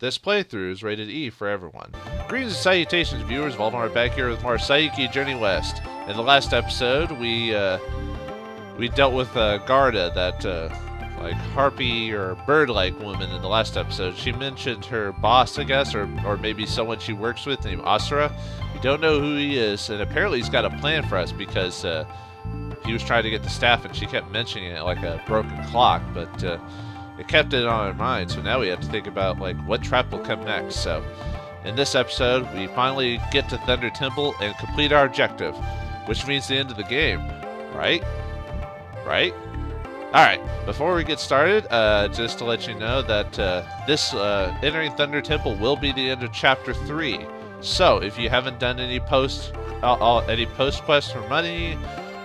This playthrough is rated E for everyone. Greetings and salutations, viewers. Vauldemare back here with more Saiyuki Journey West. In the last episode, we dealt with Garda, that like harpy or bird-like woman in the last episode. She mentioned her boss, I guess, or maybe someone she works with named Asura. We don't know who he is, and apparently he's got a plan for us because he was trying to get the staff, and she kept mentioning it like a broken clock, but it kept it on our mind. So now we have to think about like what trap will come next. So in this episode, we finally get to Thunder Temple and complete our objective, which means the end of the game, right? Right? Alright, before we get started, just to let you know that this entering Thunder Temple will be the end of Chapter 3. So, if you haven't done any post quests for money,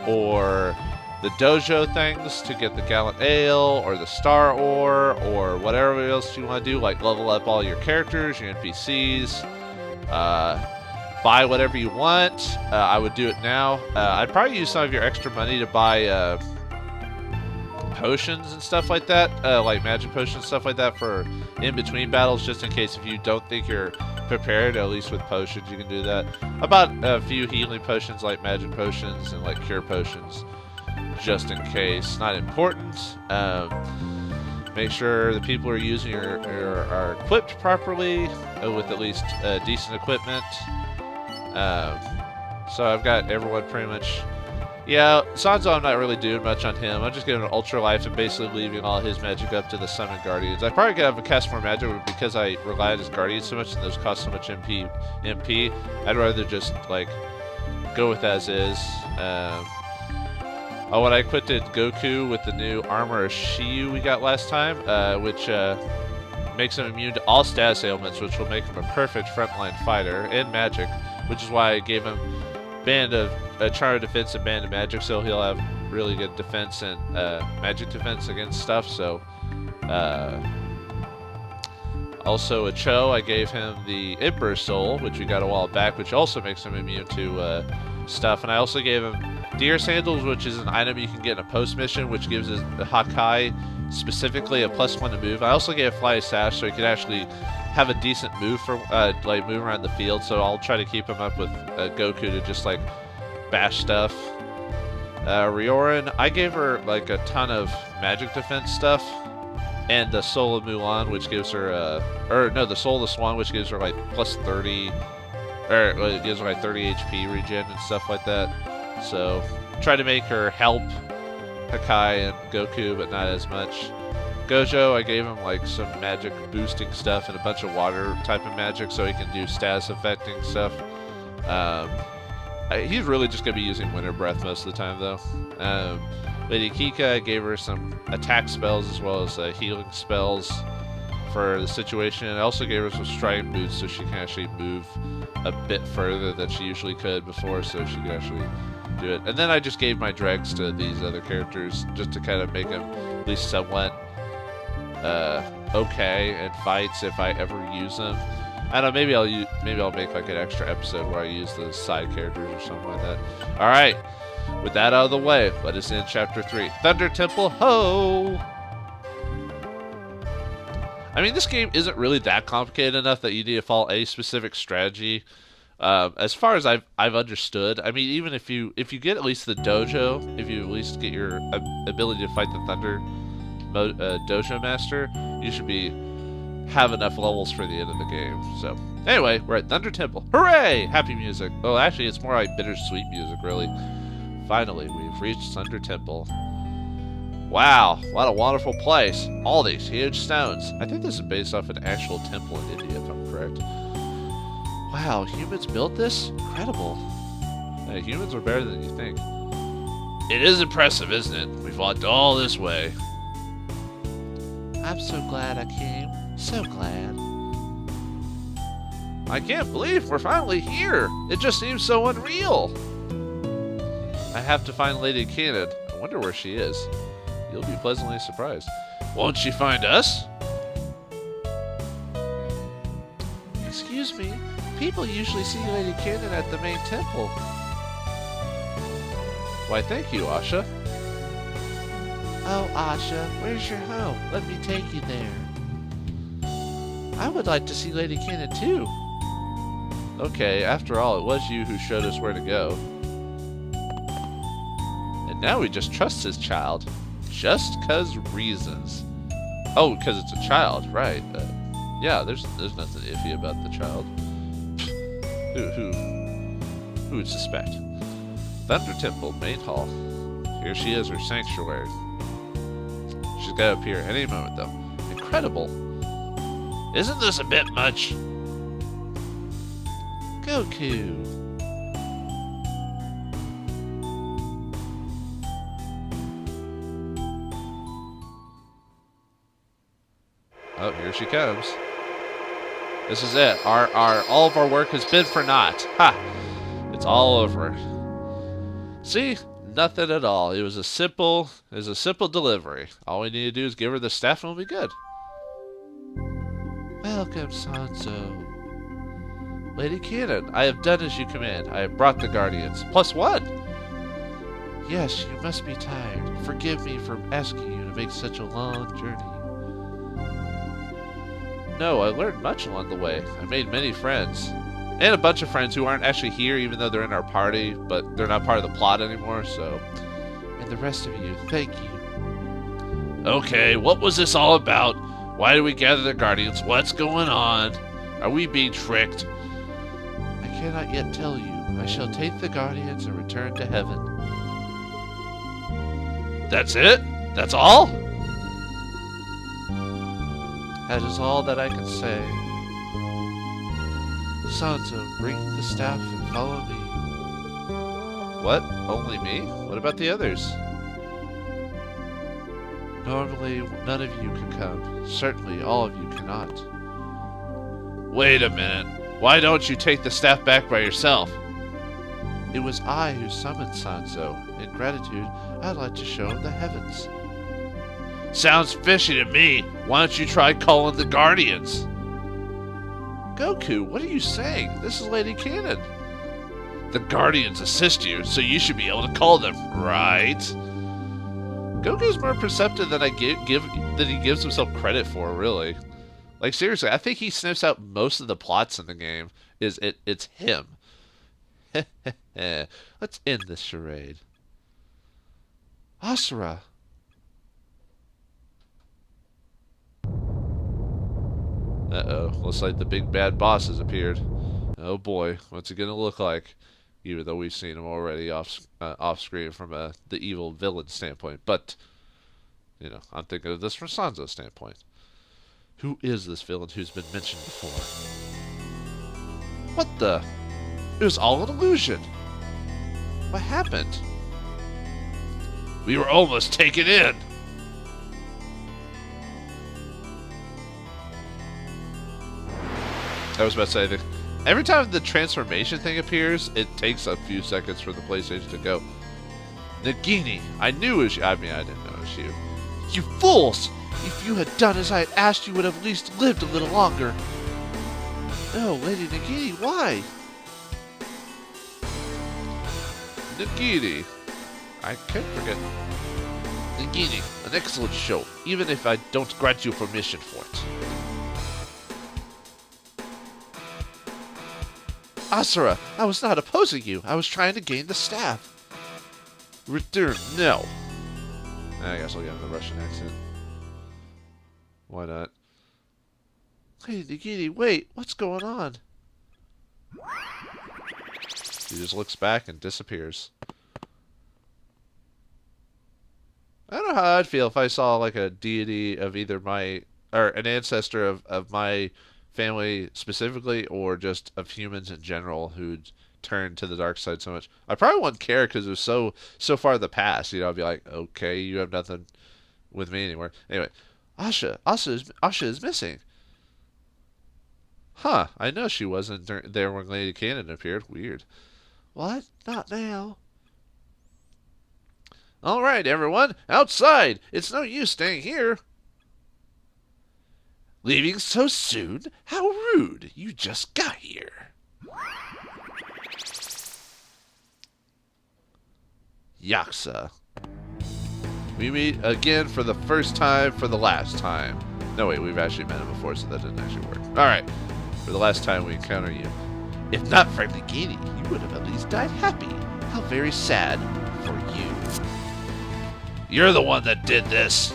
or the dojo things to get the Gallant Ale, or the Star Ore, or whatever else you want to do, like level up all your characters, your NPCs, buy whatever you want, I would do it now. I'd probably use some of your extra money to buy potions and stuff like that, like magic potions, stuff like that for in between battles, just in case if you don't think you're prepared. At least with potions you can do that. About a few healing potions like magic potions and like cure potions, just in case. Not important. Make sure the people who are using are equipped properly with at least decent equipment. So I've got everyone pretty much. Yeah, Sanzo, I'm not really doing much on him. I'm just giving an ultra life and basically leaving all his magic up to the summon guardians. I probably could have a cast more magic, but because I rely on his guardians so much and those cost so much MP, I'd rather just like go with as is. Oh, and I equipped Goku with the new armor of Shiyu we got last time, which makes him immune to all status ailments, which will make him a perfect frontline fighter and magic, which is why I gave him Band of Charm of Defense and Band of Magic, so he'll have really good defense and magic defense against stuff. So also a Cho, I gave him the Emperor Soul, which we got a while back, which also makes him immune to stuff. And I also gave him Deer Sandals, which is an item you can get in a post mission, which gives his Hakai specifically a +1 to move. I also gave Fly Sash, so he could actually have a decent move for like move around the field. So I'll try to keep him up with Goku to just like bash stuff. Riorin, I gave her like a ton of magic defense stuff, and the Soul of Mulan, which gives her the Soul of the Swan, which gives her like +30, or it gives her like 30 HP regen and stuff like that. So try to make her help Hakai and Goku, but not as much. Gojo, I gave him like some magic boosting stuff and a bunch of water type of magic, so he can do status affecting stuff. He's really just going to be using Winter Breath most of the time, though. Lady Kika, I gave her some attack spells as well as healing spells for the situation. And I also gave her some Striding Boots so she can actually move a bit further than she usually could before, so she could actually do it. And then I just gave my dregs to these other characters just to kind of make them at least somewhat okay in fights if I ever use them. I don't know, maybe I'll make like an extra episode where I use the side characters or something like that. Alright, with that out of the way, let us end Chapter 3. Thunder Temple, ho! I mean, this game isn't really that complicated enough that you need to follow a specific strategy. As far as I've understood, I mean, even if you get at least the dojo, if you at least get your ability to fight the Thunder Dojo Master, you should have enough levels for the end of the game. So anyway, we're at Thunder Temple. Hooray! Happy music. Oh, actually, it's more like bittersweet music, really. Finally, we've reached Thunder Temple. Wow, what a wonderful place. All these huge stones. I think this is based off an actual temple in India, if I'm correct. Wow, humans built this? Incredible. Humans are better than you think. It is impressive, isn't it? We've walked all this way. I'm so glad I came. So glad. I can't believe we're finally here. It just seems so unreal. I have to find Lady Cannon. I wonder where she is. You'll be pleasantly surprised. Won't she find us? Excuse me. People usually see Lady Cannon at the main temple. Why, thank you, Asha. Oh, Asha, where's your home? Let me take you there. I would like to see Lady Cannon too. Okay, after all, it was you who showed us where to go. And now we just trust his child. Just 'cause reasons. Oh, because it's a child, right. Yeah, there's nothing iffy about the child. Who would suspect? Thunder Temple, main hall. Here she is, her sanctuary. She's got to appear any moment, though. Incredible. Isn't this a bit much? Goku. Oh, here she comes. This is it. All of our work has been for naught. Ha! It's all over. See? Nothing at all. It was a simple delivery. All we need to do is give her the staff and we'll be good. Welcome, Sanzo. Lady Cannon, I have done as you command. I have brought the Guardians. +1! Yes, you must be tired. Forgive me for asking you to make such a long journey. No, I learned much along the way. I made many friends. And a bunch of friends who aren't actually here even though they're in our party, but they're not part of the plot anymore, so... And the rest of you, thank you. Okay, what was this all about? Why do we gather the Guardians? What's going on? Are we being tricked? I cannot yet tell you. I shall take the Guardians and return to heaven. That's it? That's all? That is all that I can say. Sanzo, bring the staff and follow me. What? Only me? What about the others? Normally, none of you can come. Certainly, all of you cannot. Wait a minute. Why don't you take the staff back by yourself? It was I who summoned Sanzo. In gratitude, I'd like to show him the heavens. Sounds fishy to me. Why don't you try calling the Guardians? Goku, what are you saying? This is Lady Cannon. The Guardians assist you, so you should be able to call them, right? Goku's more perceptive than he gives himself credit for, really. Like, seriously, I think he sniffs out most of the plots in the game. It's him. Let's end this charade. Asura. Uh-oh, looks like the big bad boss has appeared. Oh boy, what's it gonna look like? Even though we've seen him already off screen from the evil villain standpoint. But, you know, I'm thinking of this from Sanzo's standpoint. Who is this villain who's been mentioned before? What the? It was all an illusion. What happened? We were almost taken in. I was about to say that every time the transformation thing appears, it takes a few seconds for the PlayStation to go. Nagini, I knew it was you. I mean, I didn't know it was you. You fools! If you had done as I had asked, you would have at least lived a little longer. No, Lady Nagini, why? Nagini. I can't forget. Nagini, an excellent show, even if I don't grant you permission for it. Asura, I was not opposing you. I was trying to gain the staff. Return now. I guess I'll get in the Russian accent. Why not? Hey, Nagini, wait. What's going on? He just looks back and disappears. I don't know how I'd feel if I saw like a deity of either or an ancestor of my family specifically, or just of humans in general who'd turned to the dark side so much. I probably wouldn't care because it was so far in the past. You know, I'd be like, okay, you have nothing with me anymore. Anyway, Asha is missing. Huh? I know she wasn't there when Lady Cannon appeared. Weird. What? Not now. All right, everyone, outside. It's no use staying here. Leaving so soon? How rude. You just got here. Yaksa. We meet again for the first time, for the last time. No, wait, we've actually met him before, so that didn't actually work. Alright, for the last time we encounter you. If not for Nagini, you would have at least died happy. How very sad for you. You're the one that did this.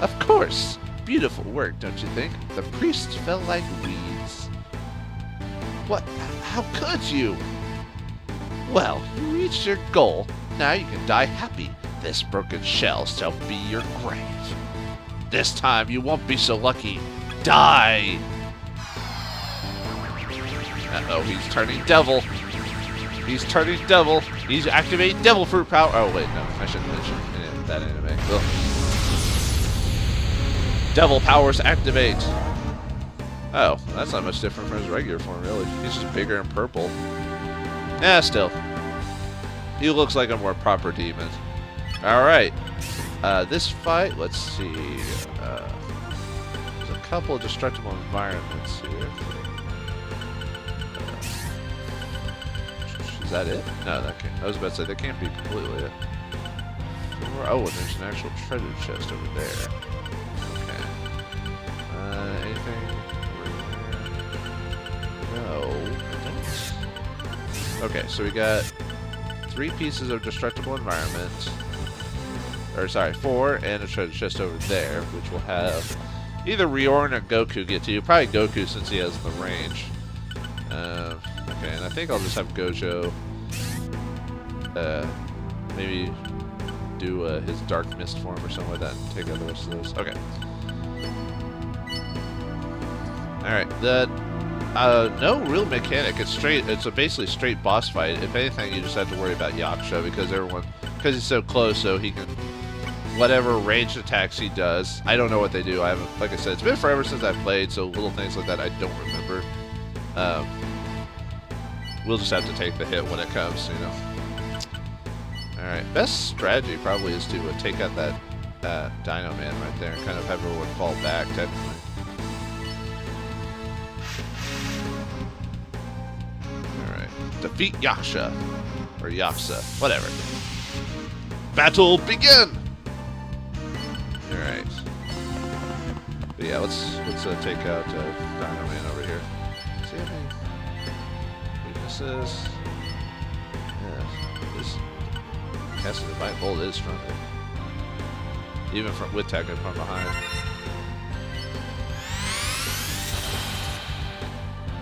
Of course. Beautiful work, don't you think? The priests fell like weeds. What? How could you? Well, you reached your goal. Now you can die happy. This broken shell shall be your grave. This time you won't be so lucky. Die! Uh-oh, he's turning devil. He's turning devil. He's activating devil fruit power. Oh, wait, no. I shouldn't mention that anime. Ugh. Devil powers activate. Oh, that's not much different from his regular form, really. He's just bigger and purple. Yeah, still. He looks like a more proper demon. Alright. This fight, let's see. There's a couple of destructible environments here. Is that it? No, that can't. I was about to say, that can't be completely it. Oh, and there's an actual treasure chest over there. Okay. Anything over there? No. Okay, so we got 3 pieces of destructible environment. Or, sorry, 4, and a treasure chest over there, which will have either Riorn or Goku get to you. Probably Goku since he has the range. Okay, and I think I'll just have Gojo maybe do his Dark Mist form or something like that and take out the rest of those. Okay. Alright, no real mechanic. It's a basically straight boss fight. If anything, you just have to worry about Yaksha because he's so close, so he can whatever ranged attacks he does. I don't know what they do. I haven't, like I said, it's been forever since I've played, so little things like that I don't remember. We'll just have to take the hit when it comes, you know. Alright, best strategy probably is to take out that Dino Man right there and kind of have everyone fall back, technically. Alright, defeat Yaksha. Or Yaksa, whatever. Battle begin! Alright. But yeah, let's take out Dino Man over here. Does he have any weaknesses? Yeah, this casting Divine Bolt is stronger. Even with attacking from behind.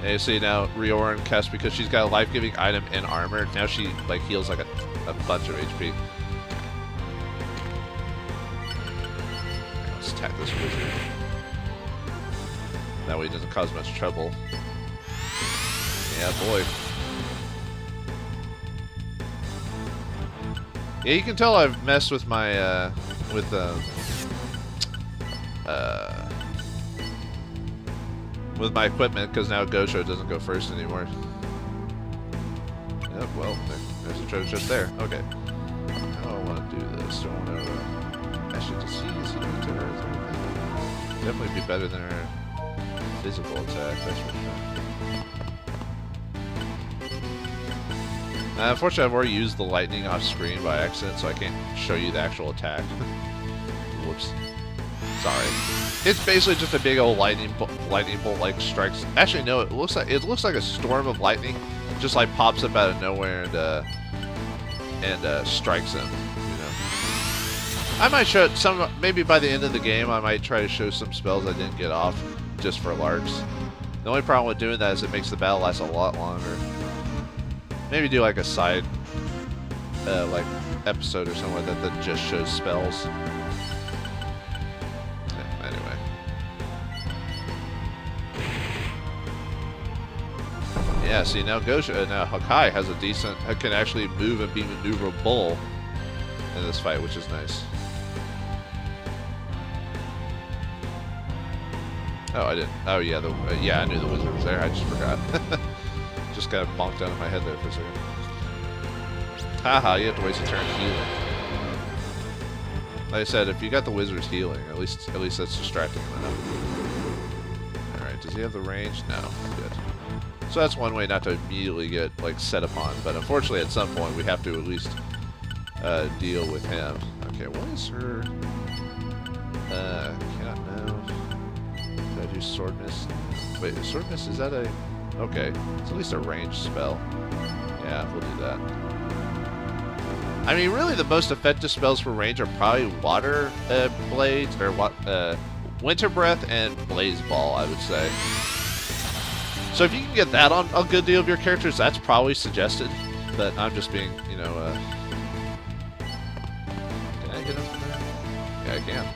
And you see now Riorn casts because she's got a life-giving item and armor. Now she like heals like a bunch of HP. Let's attack this wizard. That way it doesn't cause much trouble. Yeah, boy. Yeah, you can tell I've messed with my with my equipment because now Gojo doesn't go first anymore. Yep, well, there's a treasure chest there. Okay. How do I want to do this? Do I want to actually disease heal to her? Definitely be better than her physical attack, that's for sure. Unfortunately, I've already used the lightning off screen by accident, so I can't show you the actual attack. Whoops. Sorry. It's basically just a big old lightning bolt like strikes. Actually, no. It looks like a storm of lightning, just like pops up out of nowhere and strikes him. You know. I might show some. Maybe by the end of the game, I might try to show some spells I didn't get off just for larks. The only problem with doing that is it makes the battle last a lot longer. Maybe do like a side like episode or something like that just shows spells. Yeah, anyway. Yeah, see now Gojo, now Hakai has a decent, can actually move and be maneuverable in this fight, which is nice. Oh, I didn't. Oh yeah, yeah, I knew the wizard was there. I just forgot. Just got bonked out of my head there for a second. Haha, you have to waste a turn healing. Like I said, if you got the wizard's healing, at least that's distracting enough. Alright, does he have the range? No, good. So that's one way not to immediately get like set upon, but unfortunately at some point we have to at least deal with him. Okay, what is her cannot know. use Sword Miss. Wait, Sword Miss, is that a... Okay, it's at least a ranged spell. Yeah, we'll do that. I mean, really, the most effective spells for range are probably Water Blades, or Winter Breath and Blaze Ball, I would say. So if you can get that on a good deal of your characters, that's probably suggested. But I'm just being, you know, can I get him from there? Yeah, I can.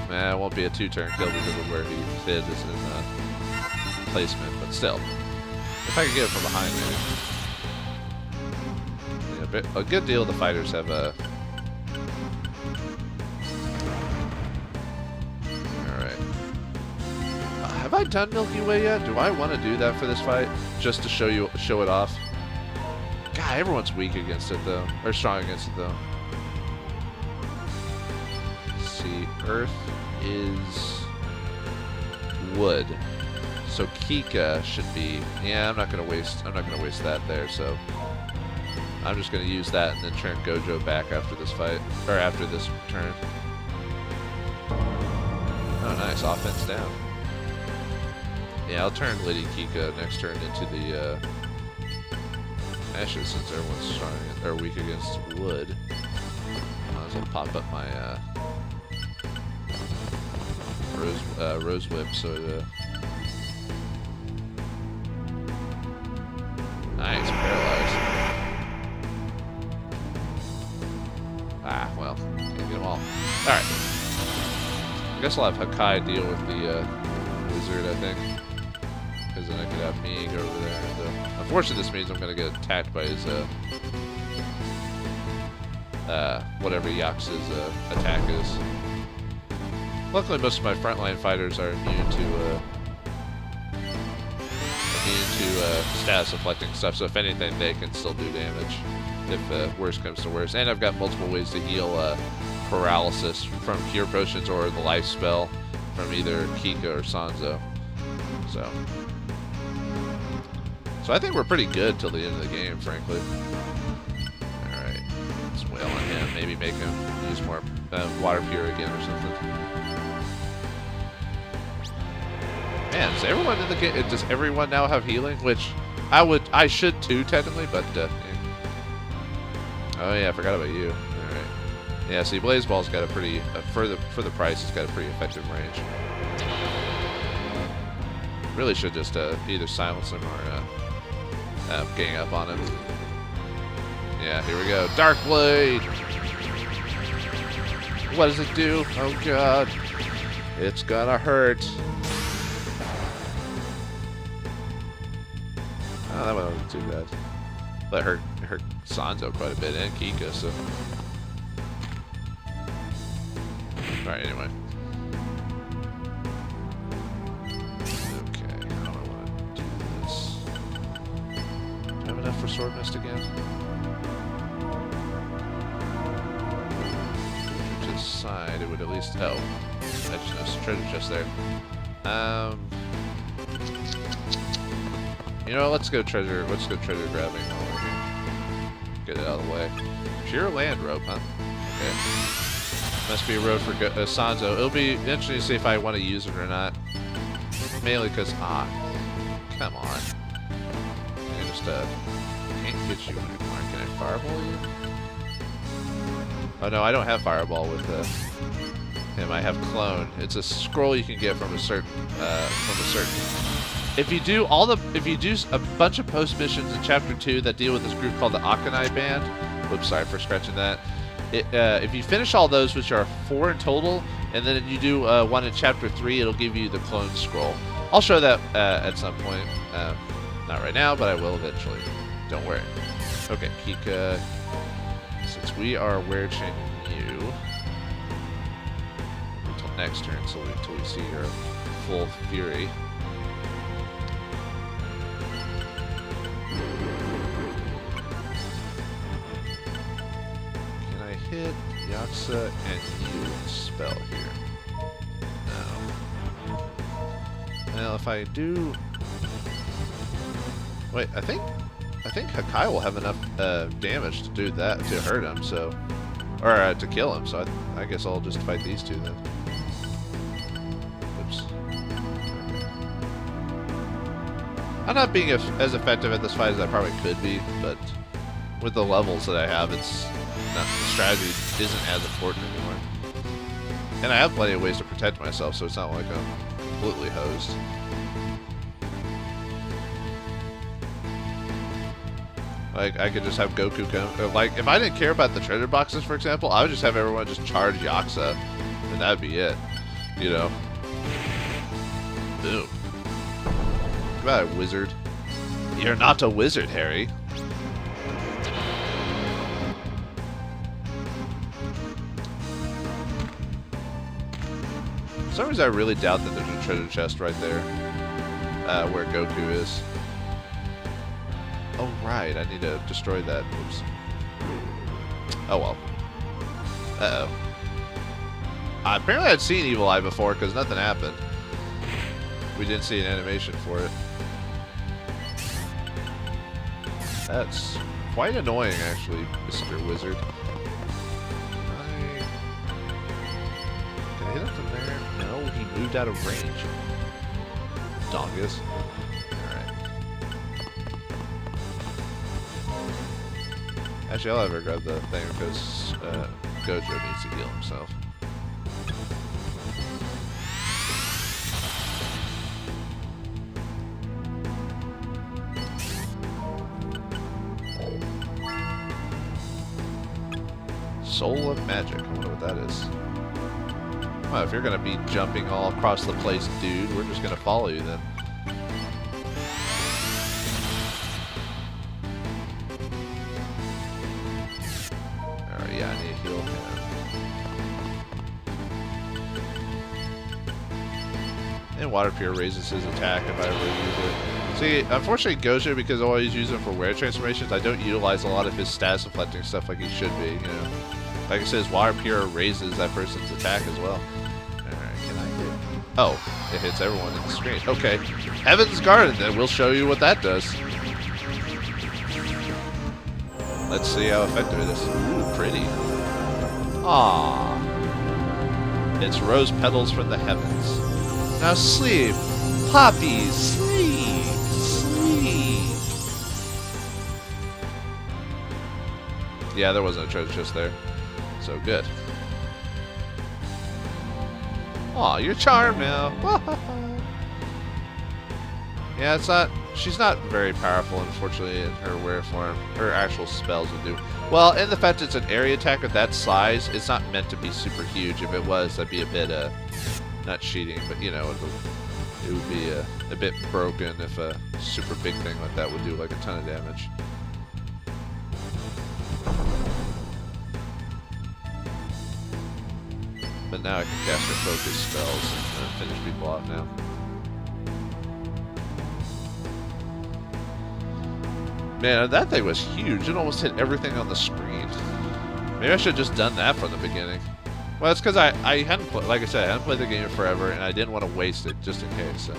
Nah, it won't be a 2-turn kill because of where he hid is in placement, but still. If I can get it from behind, maybe. Yeah, but a good deal of the fighters have a... Alright. Have I done Milky Way yet? Do I want to do that for this fight? Just to show it off? God, everyone's weak against it, though. Or strong against it, though. Let's see. Earth is wood. So Kika should be... Yeah, I'm not gonna waste that there, so... I'm just gonna use that and then turn Gojo back after this fight. Or after this turn. Oh, nice. Offense down. Yeah, I'll turn Lady Kika next turn into the, Actually, since everyone's strong or weak against wood, might as well pop up my, Rose Whip, so nice, paralyzed. Ah, well, can't get them all. Alright. I guess I'll have Hakai deal with the, wizard, I think. Because then I could have me go over there. And, unfortunately, this means I'm going to get attacked by his, whatever Yax's attack is. Luckily, most of my frontline fighters are immune to status afflicting stuff, so if anything, they can still do damage if worst comes to worst. And I've got multiple ways to heal paralysis from cure potions or the life spell from either Kika or Sanzo. So I think we're pretty good till the end of the game, frankly. Alright, let's wail on him. Maybe make him use more water pure again or something. Man, does everyone in the game? Does everyone now have healing? Which I should too, technically, but yeah. Oh yeah, I forgot about you. All right. Yeah, see, Blaze Ball's got a pretty for the price, it's got a pretty effective range. Really should just either silence him or gang up on him. Yeah, here we go. Dark Blade. What does it do? Oh god, it's gonna hurt. Oh, that wasn't too bad. That hurt Sanzo quite a bit, and Kika, so... Alright, anyway. Okay, how do I want to do this? Do I have enough for Sword Mist again? To the side, it would at least help. I just noticed a treasure chest there. You know what, let's go treasure grabbing while we're here. Get it out of the way. Pure land rope, huh? Okay. Must be a road for Sanzo. It'll be interesting to see if I want to use it or not. Mainly because, come on. I just, can't get you anymore. Can I fireball you? Oh no, I don't have fireball with him. I have clone. It's a scroll you can get from a certain, If you do a bunch of post missions in Chapter 2 that deal with this group called the Akanai Band, whoops, sorry for scratching that. If you finish all those, which are 4 in total, and then you do one in Chapter 3, it'll give you the clone scroll. I'll show that at some point. Not right now, but I will eventually. Don't worry. Okay, Kika. Since we are wear chaining you until next turn, so until we see your full fury. Hit Yaxa and you spell here. No. Well, if I do... Wait, I think Hakai will have enough damage to do that, to hurt him, so... Or to kill him, so I guess I'll just fight these two then. I'm not being as effective at this fight as I probably could be, but with the levels that I have, it's not, the strategy isn't as important anymore. And I have plenty of ways to protect myself, so it's not like I'm completely hosed. Like, I could just have Goku come... Like, if I didn't care about the treasure boxes, for example, I would just have everyone just charge Yakuza, and that'd be it. You know? Boom. Goodbye, wizard. You're not a wizard, Harry. For some reason, I really doubt that there's a treasure chest right there, where Goku is. Oh, right. I need to destroy that. Oops. Oh, well. Uh-oh. Apparently I'd seen Evil Eye before, because nothing happened. We didn't see an animation for it. That's quite annoying, actually, Mr. Wizard. Can I hit him from there? No, he moved out of range. Dongus. Actually, I'll ever grab the thing because Gojo needs to heal himself. Soul of Magic. I wonder what that is. Well, if you're going to be jumping all across the place, dude, we're just going to follow you then. Yeah, I need to heal him. And Water Pure raises his attack if I ever use it. See, unfortunately Gojo, because I always use him for wear transformations, I don't utilize a lot of his status deflecting stuff like he should be, you know. Like I said, his Water Pure raises that person's attack as well. Alright, can I hit? Oh, it hits everyone in the screen. Okay. Heaven's Garden, then we'll show you what that does. Let's see how effective it is. Ooh, pretty. Aww. It's rose petals from the heavens. Now sleep, Poppy, sleep, sleep. Yeah, there wasn't a treasure chest there. So good. Aw, you're charmed now. Yeah, it's not... She's not very powerful, unfortunately, in her wear form. Her actual spells would do. Well, in the fact it's an area attack of that size, it's not meant to be super huge. If it was, that'd be a bit, not cheating, but, you know, it would be a bit broken if a super big thing like that would do, like, a ton of damage. But now I can cast her focus spells and finish people off now. Man, that thing was huge. It almost hit everything on the screen. Maybe I should have just done that from the beginning. Well, it's because I hadn't played, like I said, I hadn't played the game in forever, and I didn't want to waste it just in case. So.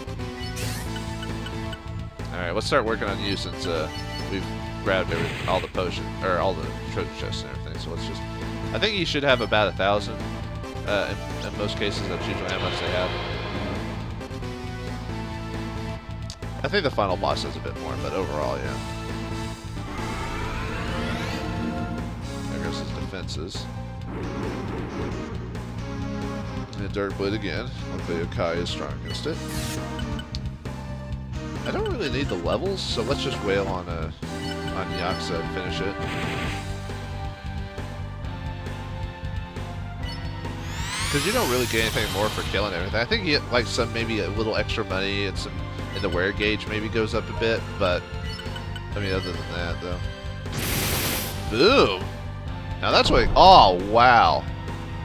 All right, let's start working on you since we've grabbed everything, all the potion or all the treasure chests and everything. So let's just. I think you should have about 1,000. In most cases, that's usually how much they have. I think the final boss has a bit more, but overall, yeah. His defenses. And Dark Blade again. Luckily Koei is strong against it. I don't really need the levels, so let's just wail on Yakuza and finish it. Because you don't really get anything more for killing everything. I think you get like some maybe a little extra money and some and the wear gauge maybe goes up a bit, but I mean other than that though. Boom! Now that's what. Oh wow,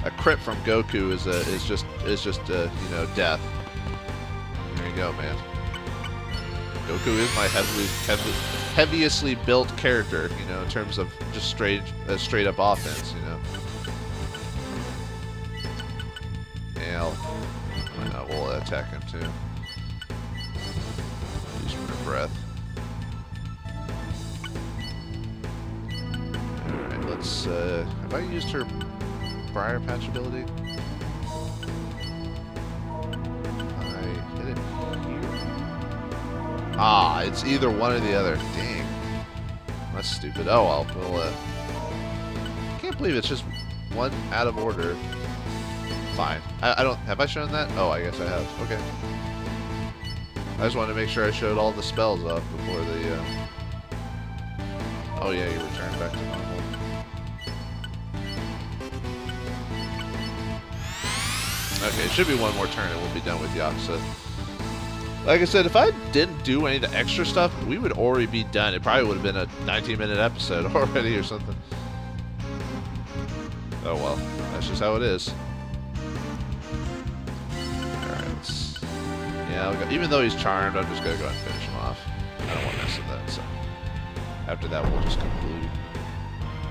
a crit from Goku is just you know, death. There you go, man. Goku is my heaviestly built character, you know, in terms of just straight up offense, you know. Yeah, why not? We'll attack him too. Use my breath. Let's, have I used her Briar Patch ability? I hit it here. Ah, it's either one or the other. Dang. That's stupid. Oh well. We'll, can't believe it's just one out of order. Fine. I don't... Have I shown that? Oh, I guess I have. Okay. I just wanted to make sure I showed all the spells up before the... Oh yeah, you return back to normal. Okay, it should be one more turn and we'll be done with Yakuza. Like I said, if I didn't do any of the extra stuff, we would already be done. It probably would have been a 19-minute episode already or something. Oh well, that's just how it is. Alright, yeah, I'll go. Even though he's charmed, I'm just going to go and finish him off. I don't want to mess with that, so... After that, we'll just completely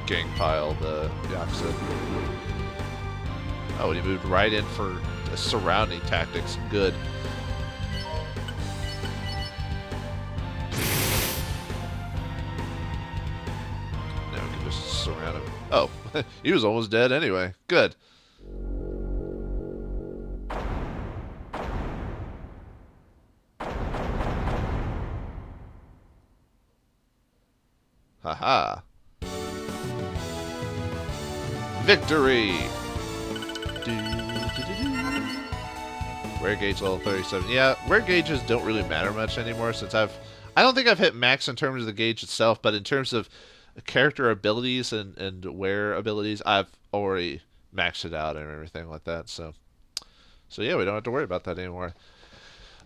gang pile the Yakuza. Oh, and he moved right in for the surrounding tactics. Good. Now we can just surround him. Oh, he was almost dead anyway. Good. Haha. Victory! Rare gauge level 37. Yeah, rare gauges don't really matter much anymore since I don't think I've hit max in terms of the gauge itself, but in terms of character abilities and wear abilities, I've already maxed it out and everything like that, so yeah, we don't have to worry about that anymore.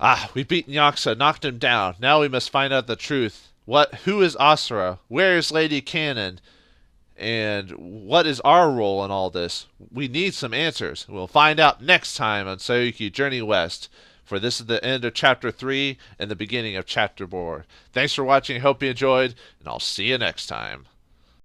Ah, we've beaten Yakuza, knocked him down. Now we must find out the truth. Who is Asura? Where is Lady Cannon? And what is our role in all this? We need some answers. We'll find out next time on Saiyuki Journey West. For this is the end of Chapter 3 and the beginning of Chapter 4. Thanks for watching. Hope you enjoyed, and I'll see you next time.